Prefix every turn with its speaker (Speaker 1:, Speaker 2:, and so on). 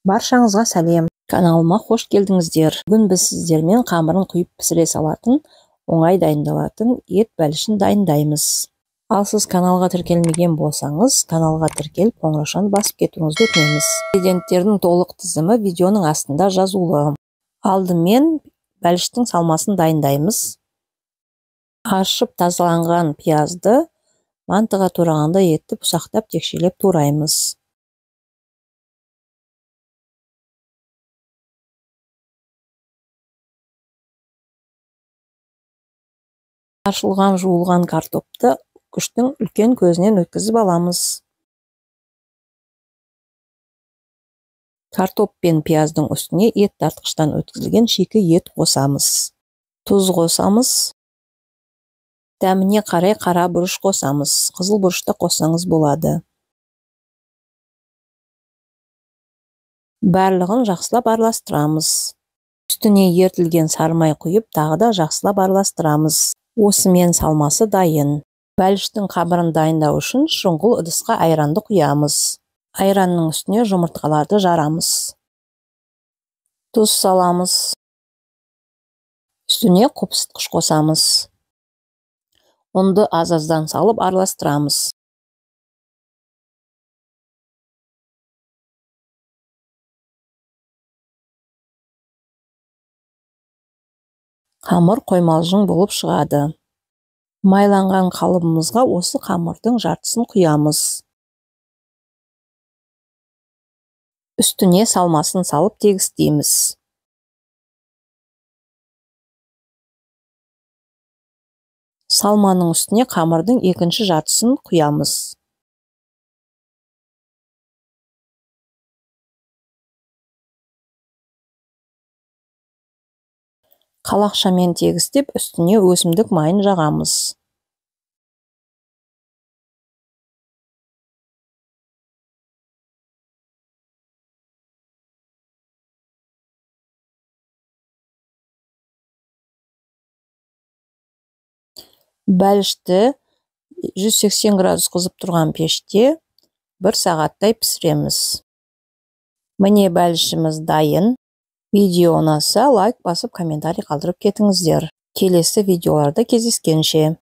Speaker 1: Баршаңызға сәлем. Каналыма қош келдіңіздер. Бүгін біз сіздермен қамырын құйып пісіре салатын, оңай дайындалатын ет бәлішін дайындаймыз. Ал сіз каналға тіркелмеген болсаңыз, каналға тіркеліп, қоңыраушаны басып кетуіңізді өтінеміз. Ингредиенттердің толық тізімі видеоның астында жазулы. Алдымен бәліштің салмасын дайындаймыз. Аршып тазаланған пиязды мантыға турағанда етті ұсақтап текшелеп тураймыз. Аршылған жуылған картопты күштің үлкен көзінен өткізіп аламыз. Картоп пен пияздың үстіне ет тартқыштан өткізілген шикі ет қосамыз. Тұз қосамыз. Дәміне қарай қара бұрыш қосамыз. Қызыл бұрышты қоссаңыз болады. Барлығын жақсылап араластырамыз. Үстіне ертілген сары май құйып, тағы да жақсылап араластырамыз. Осымен салмасы дайын. Бәліштің қамырын дайындау үшін шұңғыл ыдысқа айранды құямыз. Айранның үстіне жұмыртқаларды жарамыз. Тұз саламыз. Үстіне қопсытқыш қосамыз. Ұнды аз-аздан салып араластырамыз. Қамыр қоймалжың болып шығады. Майланған қалыбымызға осы қамырдың жартысын құямыз. Үстіне салмасын салып тегістейміз. Салманың үстіне қамырдың екінші жартысын құямыз. Қалақшамен тегістеп, үстіне өсімдік майын жағамыз. Бәлішті 180 градус қызып тұрған пеште 1 сағаттай пісіреміз. Міне бәлішіміз дайын. Видео ұнаса, лайк басып, комментарий қалдырып кетіңіздер. Келесі видеоларда кездескенше.